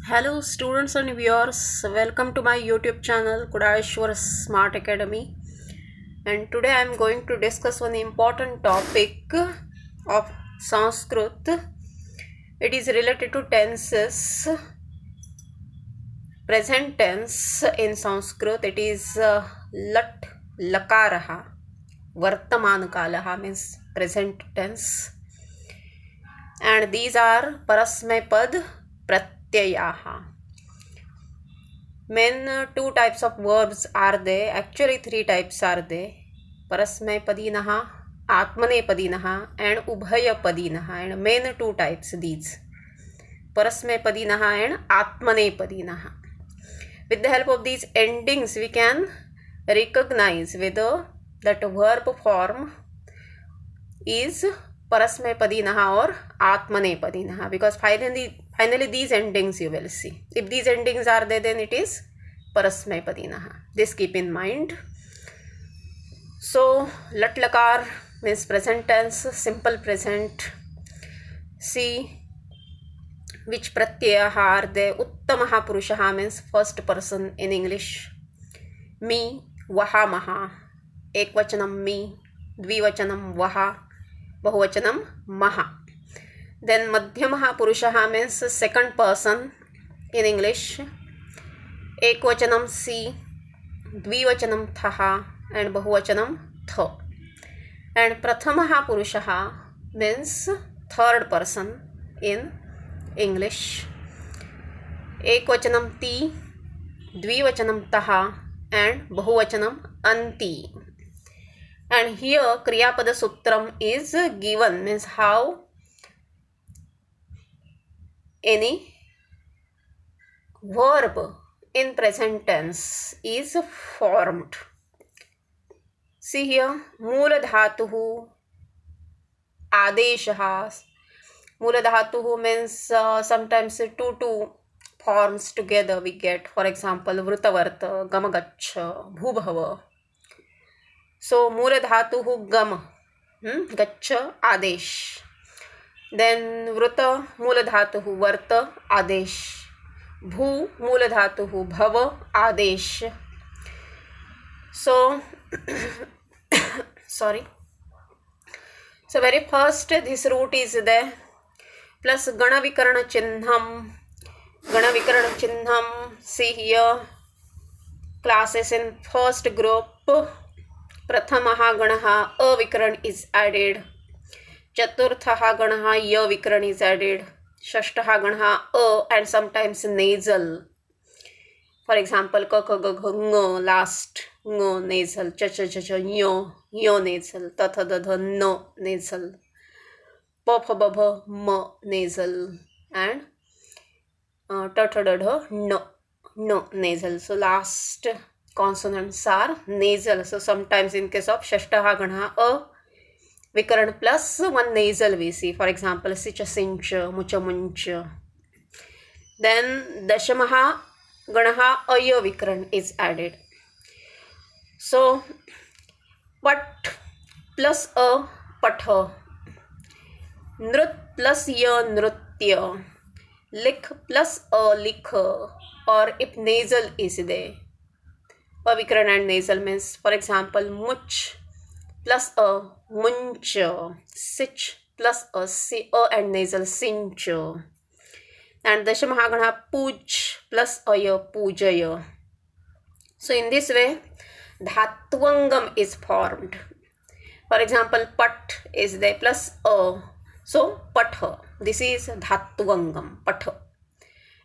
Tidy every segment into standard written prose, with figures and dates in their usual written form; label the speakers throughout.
Speaker 1: Hello students and viewers, welcome to my YouTube channel Kudashwar Smart Academy. And today I am going to discuss one important topic of Sanskrit. It is related to tenses. Present tense in Sanskrit, it is lat lakaraha. Vartaman kalaha means present tense. And these are parasmepad pratyayaha. Main two types of verbs are there. Actually, three types are there. Parasmaipadinaha, Atmanepadinaha, and Ubhayapadinaha. And main two types these. Parasmaipadinaha and Atmanepadinaha. With the help of these endings, we can recognize whether that verb form is Parasmaipadinaha or Atmanepadinaha, because finally these endings you will see. If these endings are there, then it is Parasmaipadinaha. This keep in mind. So lat lakar means present tense, simple present. See which pratyayaha are there. Uttamaha purushaha means first person in English. Me, vaha maha. Ekvachanam me, dvivachanam vaha, bahuvachanam maha. Then madhyamaha purushaha means second person in English. Ekvachanam si, dvivachanam thaha, and bahuvachanam tha. And prathamaha purushaha means third person in English. Ekvachanam ti, dvivachanam taha, and bahuvachanam anti. And here Kriyapada Sutram is given, means how any verb in present tense is formed. See here, Mula Dhatuhu, Adeshaha. Mula Dhatuhu means sometimes two forms together we get. For example, Vrutavarta, Gamagacha, Bhubhava. So Mula Dhatuhu Gam, Gacha, Adesh. Then Vruta Mula Dhatuhu Varta, Adesh. Bhu Mula Dhatuhu Bhava, Adesh. So sorry. So very first this root is there, plus Gana Vikarana Chinnham. Gana Vikarana Chinnham. See here, classes in first group. Prathamaha Ganaha Avikaran is added. Chaturthaha Ganaha Ya Vikaran is added. Shashtaha Ganaha A and sometimes nasal. For example, Ka Ka Ga Ga Ng, last Ng nasal. Cha Cha Cha Cha Nyo, Yo nasal. Ta Tha Da Dha No nasal. Pa Pha Ba Bha Ma nasal. And Ta Tha Da Dha No nasal. So last consonants are nasal. So sometimes in case of Shashtaha Ganaha A Vikaran plus one nasal we see. For example, Sicha Sincha, Mucha Muncha. Then Dashamaha Ganaha Aya Vikaran is added. So Pat plus a Patha. Nrit plus ya Nritya. Lik plus a Likha. Or if nasal is there, Avikaran and nasal means, for example, Much plus a Muncha. Sich plus a Si and nasal Sincha. And Dashamahagana Puj plus Aya Pujaya. So in this way, Dhatvangam is formed. For example, Pat is there plus A. So Patha. This is Dhatvangam, Patha.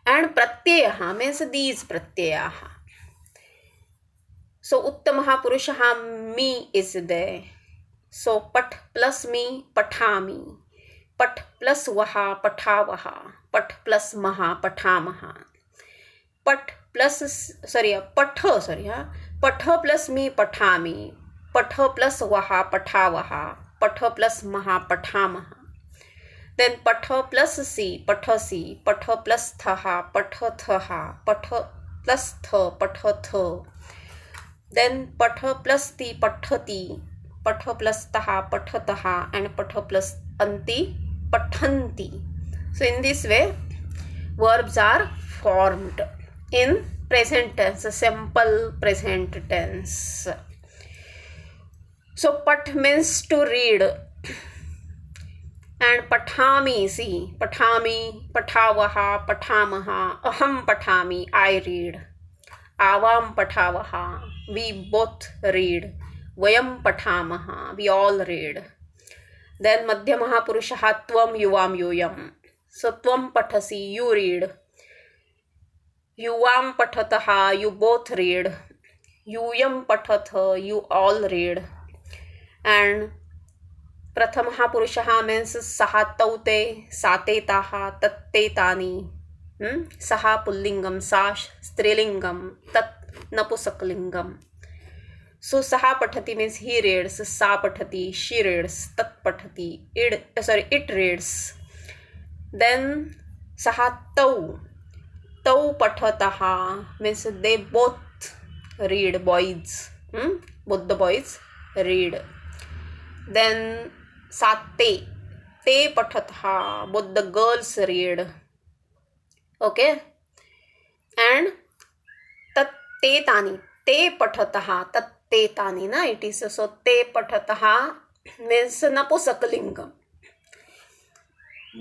Speaker 1: And Pratyayaha means these Pratyayaha. So Uttamaha Purushaha me is there. So Pat plus me, Pathami. Pat plus Vaha, Pathavaha. Pat plus Maha, Pathamaha. Pat plus, Patha plus me, Pathami. Patha plus Vaha, Pathavaha. Patha plus Maha, Pathamaha. Then Patha plus Si, Pathasi. Patha plus Thaha, Pathathaha. Patha plus Tha, Pathatha. Then Patha plus Ti, Pathati. Patha plus Taha, Pathataha. And Patha plus Anti, Pathanti. So in this way verbs are formed in present tense, simple present tense. So pat means to read, and pathami, see, pathami, pathavaha, pathamaha, aham pathami, I read, avam pathavaha, we both read, vayam pathamaha, we all read. Then madhyamaha purushaha tvam yuvam yuyam, so tvam pathasi, you read, yuvam pathataha, you both read, yuyam pathatha, you all read. And prathamaha purushaha means saha taute, sate taha, tatte tani. Saha pullingam, sa strilingam, tat napusaklingam. So saha pathati means he reads, sa pathati, she reads, tat pathati, it reads. Then saha tau pathataha means they both read, boys. Both the boys read. Then sate, te pathatha, both the girls read. Okay. And tatte tani, te pathatha, tatte tani, na it is. So te pathatha means napusakalingam.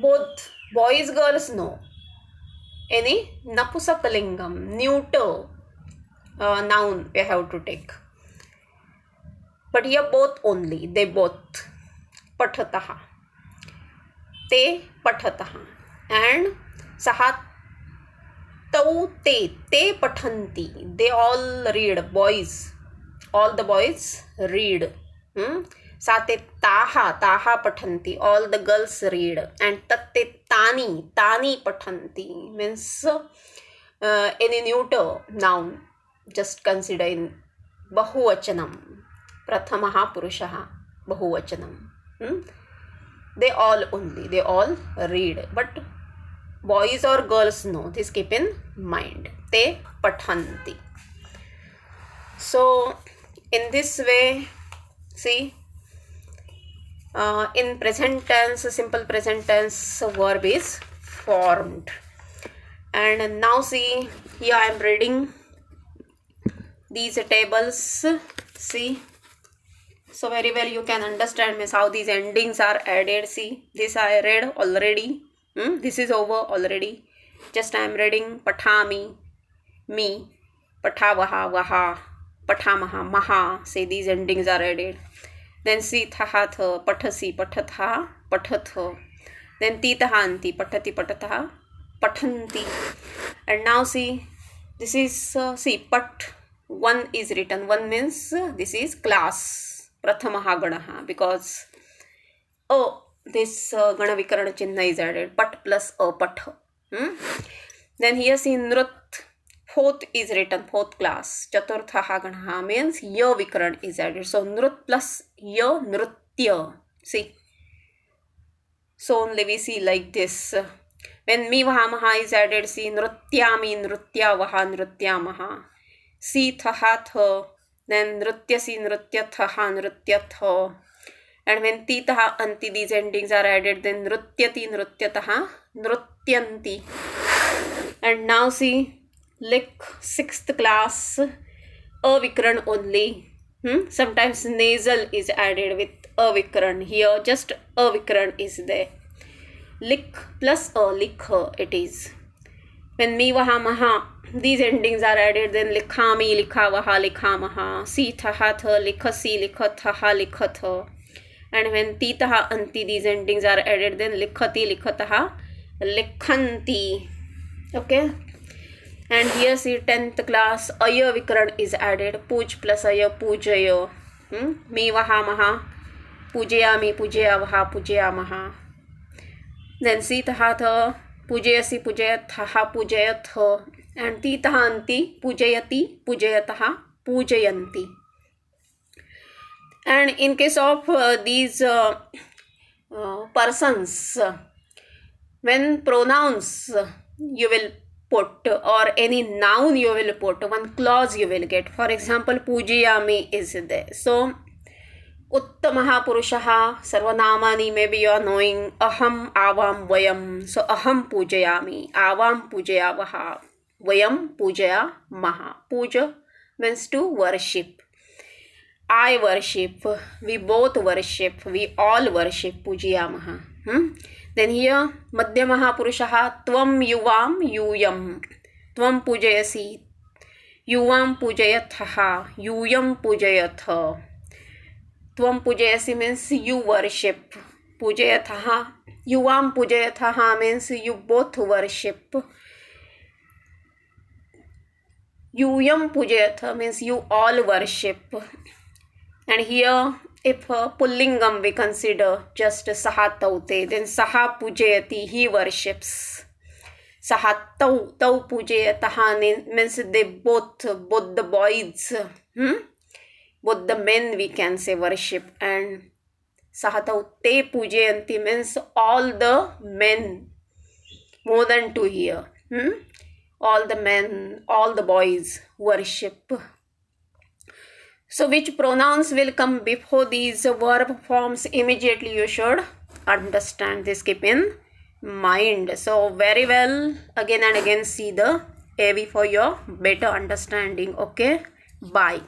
Speaker 1: Both boys, girls, no. Any napusakalingam, neuter noun we have to take. But here both only, they both. Pathataha, te pathataha. And saha tau te pathanti, they all read, boys, all the boys read. Sate taha pathanti, all the girls read. And tatte tani pathanti means any neuter noun, just consider in bahuvachanam. Prathamaha purushaha, bahuvachanam. They all only, they all read. But boys or girls, no, this keep in mind. Te pathanti. So in this way, see, in present tense, simple present tense, verb is formed. And now see, here I am reading these tables. See, so very well you can understand means how these endings are added. See, this I read already. This is over already. Just I am reading pathami, me, pathavaha, vaha, pathamaha, maha. Say these endings are added. Then see thahatha, pathasi, pathatha, pathatha. Then titahanti, pathati, patatha, pathanti. And now see, this is, see, pat, one is written. One means this is class. Prathamaha ganaha, because this gana vikarana chinna is added, pat plus patha. Then here see nrut, fourth is written, fourth class. Chaturthaha ganaha means ya vikaran is added. So nrut plus ya, nrutya. See, so only we see like this. When mi vahamaha is added, see nrutyami, nrutya vaha, nrutyamaha. Si tha tha, then nrutyasi, nrutyatha, nrutyatha. And when titaha anti, these endings are added, then nrutyati, nrutyataha, nrutyanti. And now see, lik, sixth class, avikaran only. Sometimes nasal is added with avikaran. Here just avikaran is there. Lik plus likha it is. When mi vaha maha, these endings are added, then likhami, likhavaha, likhamaha. Si thaha tha, likhasi, likhathaha, likhatha. And when titaha anti, these endings are added, then likhati, likhataha, likhanti. Okay. And here see 10th class, aya vikaran is added. Puj plus aya, pujaya. Mi vaha maha, pujayami, pujayavaha, pujayamaha. Then si taha tha, pujayasi, pujayathaha, pujayatha. And titaha anti, pujayati, pujayataha, pujayanti. And in case of these persons, when pronouns you will put, or any noun you will put, one clause you will get. For example, pujayami is there. So uttamaha purushaha, sarvanamani, maybe you are knowing aham, avam, vayam. So aham pujayami, avam pujayavaha, Vayam pujayamaha. Puja means to worship. I worship. We both worship. We all worship. Pujayamaha. Then here Madhyamaha Purushaha Tvam Yuvam Yuyam. Tvam pujayasi. Yuvam pujayatha. Yuyam pujayatha. Tvam pujayasi means you worship. Pujayatha. Yuvam pujayatha means you both worship. Yuyam pujayatha means you all worship. And here if pullingam we consider just saha taute, then saha pujayati, he worships. Saha tau pujayataha means they both the boys, both the men we can say worship. And saha taute pujayanti means all the men, more than two here. All the men, all the boys worship. So which pronouns will come before these verb forms? Immediately you should understand this, keep in mind. So very well, again and again see the AV for your better understanding. Okay, bye.